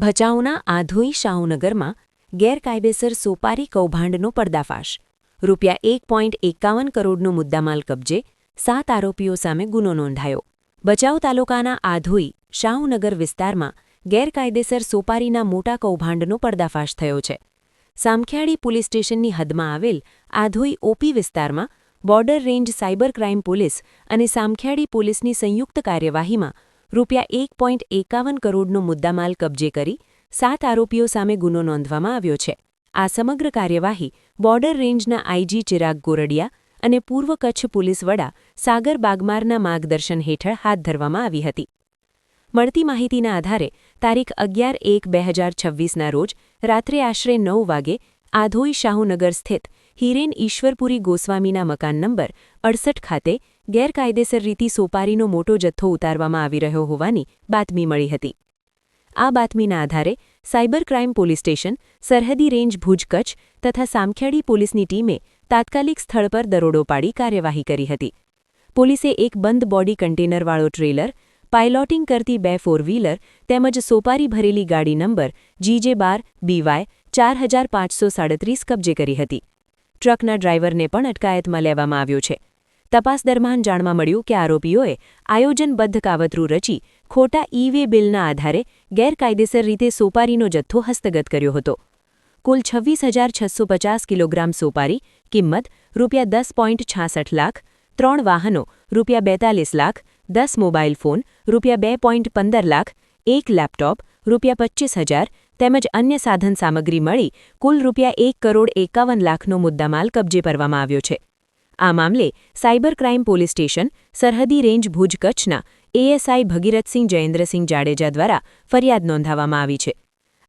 ભચાઉના આધોઈ શાહુનગરમાં ગેરકાયદેસર સોપારી કૌભાંડનો પર્દાફાશ. ₹1.51 કરોડનો મુદ્દામાલ કબજે, 7 આરોપીઓ સામે ગુનો નોંધાયો. ભચાઉ તાલુકાના આધોઈ શાહુનગર વિસ્તારમાં ગેરકાયદેસર સોપારીના મોટા કૌભાંડનો પર્દાફાશ થયો છે. સામખિયાળી પોલીસ સ્ટેશનની હદમાં આવેલ આધોઈ ઓપી વિસ્તારમાં border range cyber crime police અને સામખિયાળી પોલીસની સંયુક્ત કાર્યવાહીમાં ₹1.51 કરોડનો મુદ્દામાલ કબજે કરી 7 આરોપીઓ સામે ગુનો નોંધવામાં આવ્યો છે. આ સમગ્ર કાર્યવાહી બોર્ડર રેન્જના આઈજી ચિરાગ ગોરડિયા અને પૂર્વ કચ્છ પોલીસ વડા સાગર બાગમારના માર્ગદર્શન હેઠળ હાથ ધરવામાં આવી હતી. મળતી માહિતીના આધારે તારીખ 11/1/2026ના રોજ રાત્રે આશરે 9 વાગે આધોઈ શાહુનગર સ્થિત હિરેન ઈશ્વરપુરી ગોસ્વામીના મકાન નંબર 68 ખાતે ગેરકાયદેસર રીતિ સોપારીનો મોટો જથ્થો ઉતારવામાં આવી રહ્યો હોવાની બાતમી મળી હતી. આ બાતમીના આધારે સાયબર ક્રાઇમ પોલીસ સ્ટેશન, સરહદી રેન્જ ભુજ કચ્છ તથા સામખિયાળી પોલીસની ટીમે તાત્કાલિક સ્થળ પર દરોડો પાડી કાર્યવાહી કરી હતી. પોલીસે એક બંધ બોડી કન્ટેનરવાળો ટ્રેલર, પાયલોટિંગ કરતી 2 ફોર-વ્હીલર તેમજ સોપારી ભરેલી ગાડી નંબર GJ12BY 4537 કબજે કરી હતી. ટ્રકના ડ્રાઈવરને પણ અટકાયતમાં લેવામાં આવ્યો છે. તપાસ દરમિયાન જાણવા મળ્યું કે આરોપીઓએ આયોજનબદ્ધ કાવતરું રચી ખોટા ઈ-વે બિલના આધારે ગેરકાયદેસર રીતે સોપારીનો જથ્થો હસ્તગત કર્યો હતો. કુલ 26,650 કિલોગ્રામ સોપારી, કિંમત ₹10.66 લાખ, 3 વાહનો ₹42 lakh, 10 mobile phone ₹2.15 lakh, 1 laptop ₹25,000 તેમજ અન્ય સાધન સામગ્રી મળી કુલ ₹1.51 લાખનો મુદ્દામાલ કબજે કરવામાં આવ્યો છે. આ મામલે સાયબર ક્રાઇમ પોલીસ સ્ટેશન, સરહદી રેન્જ ભુજ કચ્છના એએસઆઈ ભગીરથસિંહ જયેન્દ્રસિંહ જાડેજા દ્વારા ફરિયાદ નોંધાવવામાં આવી છે.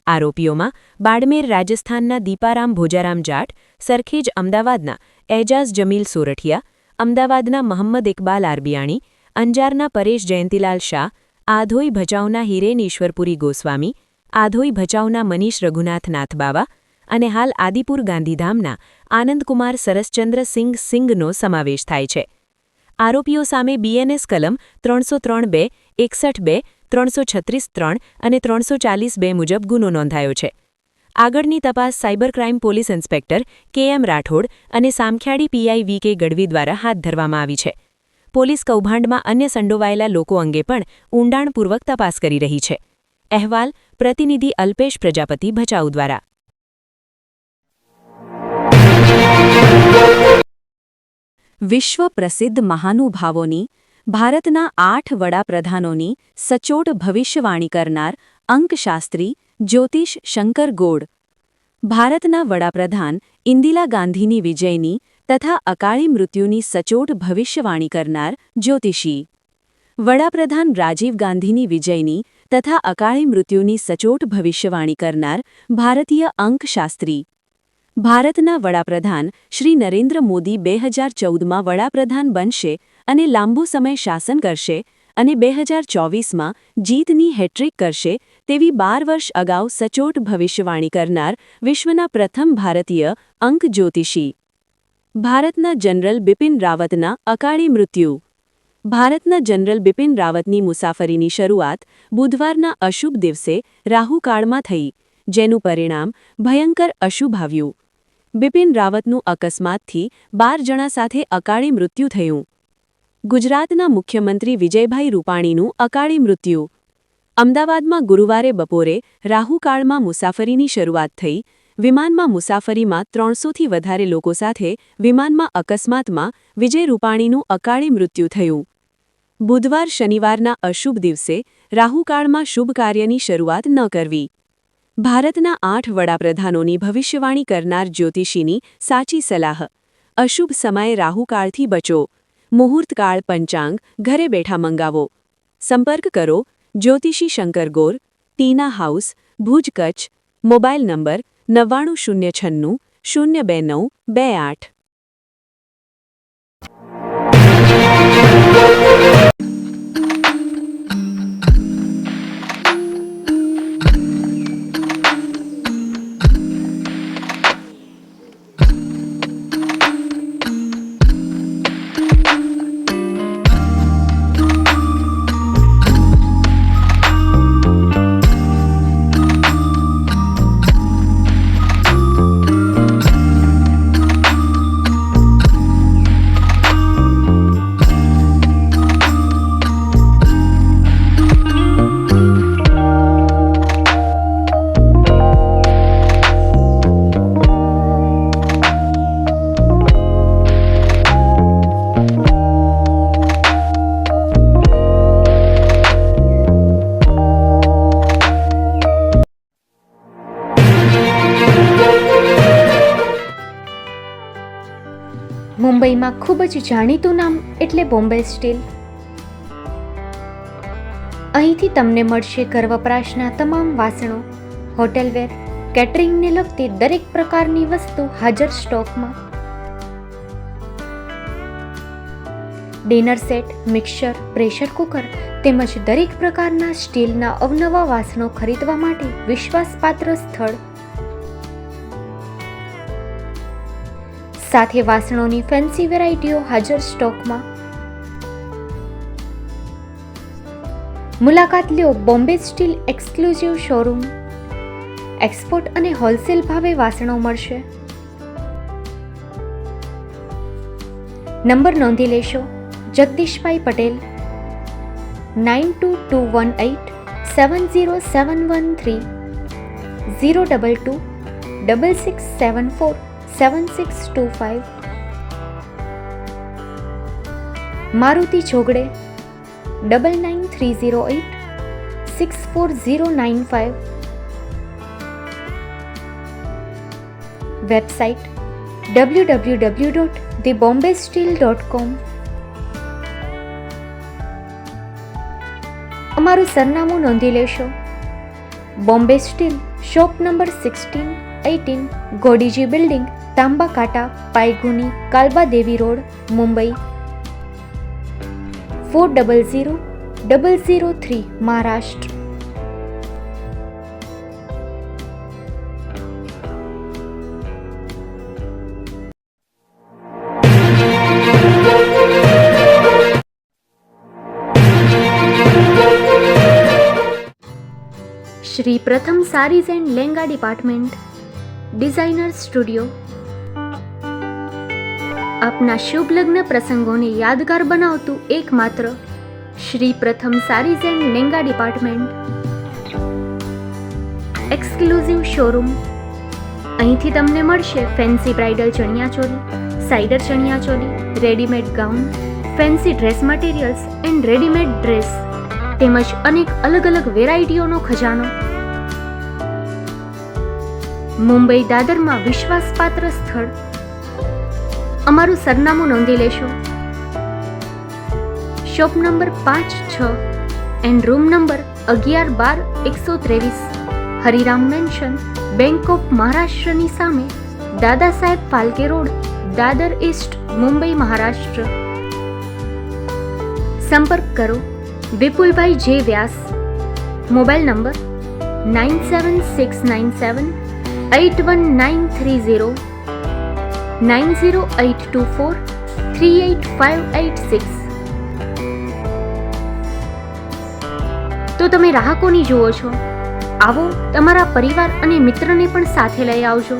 આરોપીઓમાં બાડમેર રાજસ્થાનના દીપારામ ભોજારામ જાટ, સરખેજ અમદાવાદના એજાઝ જમીલ સોરઠિયા, અમદાવાદના મહંમદ ઇકબાલ આરબિયાણી, અંજારના પરેશ જયંતિલાલ શાહ, આધોઈ ભચાઉના હિરેન ઈશ્વરપુરી ગોસ્વામી, આધોઈ ભચાઉના મનીષ રઘુનાથ નાથબાવા અને હાલ આદિપુર ગાંધીધામના આનંદકુમાર સરસચંદ્ર સિંઘનો સમાવેશ થાય છે. આરોપીઓ સામે બીએનએસ કલમ 303(2), 61(2), 336(3) અને 340(2) મુજબ ગુનો નોંધાયો છે. આગળની તપાસ cyber crime police inspector KM Rathod અને સામખિયાળી પીઆઈ VK ગઢવી દ્વારા હાથ ધરવામાં આવી છે. પોલીસ કૌભાંડમાં અન્ય સંડોવાયેલા લોકો અંગે પણ ઊંડાણપૂર્વક તપાસ કરી રહી છે. અહેવાલ પ્રતિનિધિ અલ્પેશ પ્રજાપતિ, ભચાઉ દ્વારા. વિશ્વ પ્રસિદ્ધ મહાનુભાવોની, ભારતના 8 વડાપ્રધાનોની સચોટ ભવિષ્યવાણી કરનાર અંકશાસ્ત્રી જ્યોતિષ શંકર ગોડ, ભારતના વડાપ્રધાન ઇન્દિરા ગાંધીની વિજયની તથા અકાળી મૃત્યુની સચોટ ભવિષ્યવાણી કરનાર જ્યોતિષી, વડાપ્રધાન રાજીવ ગાંધીની વિજયની તથા અકાળી મૃત્યુની સચોટ ભવિષ્યવાણી કરનાર ભારતીય અંકશાસ્ત્રી, ભારતના વડાપ્રધાન શ્રી નરેન્દ્ર મોદી 2014માં વડાપ્રધાન બનશે અને લાંબો સમય શાસન કરશે અને 2024માં જીતની હેટ્રિક કરશે તેવી 12 વર્ષ અગાઉ સચોટ ભવિષ્યવાણી કરનાર વિશ્વના પ્રથમ ભારતીય અંક જ્યોતિષી, ભારતના જનરલ બિપિન રાવતના અકાળી મૃત્યુ. ભારતના જનરલ બિપિન રાવતની મુસાફરીની શરૂઆત બુધવારના અશુભ દિવસે રાહુકાળમાં થઈ, જેનું પરિણામ ભયંકર અશુભ આવ્યું. બિપિન રાવતનું અકસ્માતથી 12 જણા સાથે અકાળી મૃત્યુ થયું. ગુજરાતના મુખ્યમંત્રી વિજયભાઈ રૂપાણીનું અકાળી મૃત્યુ. અમદાવાદમાં ગુરુવારે બપોરે રાહુકાળમાં મુસાફરીની શરૂઆત થઈ. વિમાનમાં મુસાફરીમાં 300થી વધારે લોકો સાથે વિમાનમાં અકસ્માતમાં વિજય રૂપાણીનું અકાળી મૃત્યુ થયું. બુધવાર શનિવારના અશુભ દિવસે રાહુકાળમાં શુભ કાર્યની શરૂઆત ન કરવી. ભારતના 8 વડાપ્રધાનોની ભવિષ્યવાણી કરનાર જ્યોતિષીની સાચી સલાહ. અશુભ સમયે રાહુકાળથી બચો. મુહૂર્તકાળ પંચાંગ ઘરે બેઠા મંગાવો. સંપર્ક કરો જ્યોતિષી Shankar Gor, Tina house, Bhuj Kutch. Mobile number 9906 02928. મુંબઈમાં ખૂબ જ જાણીતું નામ એટલે બોમ્બે સ્ટીલ. અહીંથી તમને મળશે ઘર વપરાશના તમામ વાસણો, હોટેલવેર, કેટરિંગને લગતી દરેક પ્રકારની વસ્તુ હાજર સ્ટોકમાં. Dinner set, mixer, pressure cooker તેમજ દરેક પ્રકારના સ્ટીલના અવનવા વાસણો ખરીદવા માટે વિશ્વાસપાત્ર સ્થળ. સાથે વાસણોની ફેન્સી વેરાયટીઓ હાજર સ્ટોકમાં. મુલાકાત લ્યો Bombay steel exclusive showroom. Export અને હોલસેલ ભાવે વાસણો મળશે. નંબર નોંધી લેશો. જગદીશભાઈ પટેલ, 9221870713, 02266747625. મારુતિ જોગડે, 9930864095. Website www.thebombasteel.com. અમારું સરનામું નોંધી લેશો. Bombay steel, shop number 16-18, Godiji building, Tamba Kanta, Paydhuni, Kalbadevi road, Mumbai 400003, Maharashtra. Shri Pratham saris and langa department, designer studio. આપના શુભ લગ્ન પ્રસંગોને યાદગાર બનાવતું એકમાત્ર Shri Pratham saris and langa department. Exclusive showroom. અહીંથી તમને મળશે fancy bridal chaniya choli, cider chaniya choli, readymade gown, fancy dress materials and readymade dress તેમજ અનેક અલગ અલગ વેરાયટીઓનો ખજાનો. મુંબઈ દાદરમાં વિશ્વાસપાત્ર સ્થળ. અમારું સરનામું નોંધી લેશો. Shop number 5-6 and room number 11-12-123, Hariram mansion, bank of મહારાષ્ટ્રની સામે, દાદા સાહેબ ફાલ્કે રોડ, દાદર ઈસ્ટ, મુંબઈ, મહારાષ્ટ્ર. સંપર્ક કરો વિપુલભાઈ જે વ્યાસ. Mobile number 9769781930, 9082438586. તો તમે રાહ કોની જુઓ છો? આવો, તમારા પરિવાર અને મિત્રને પણ સાથે લઈ આવજો.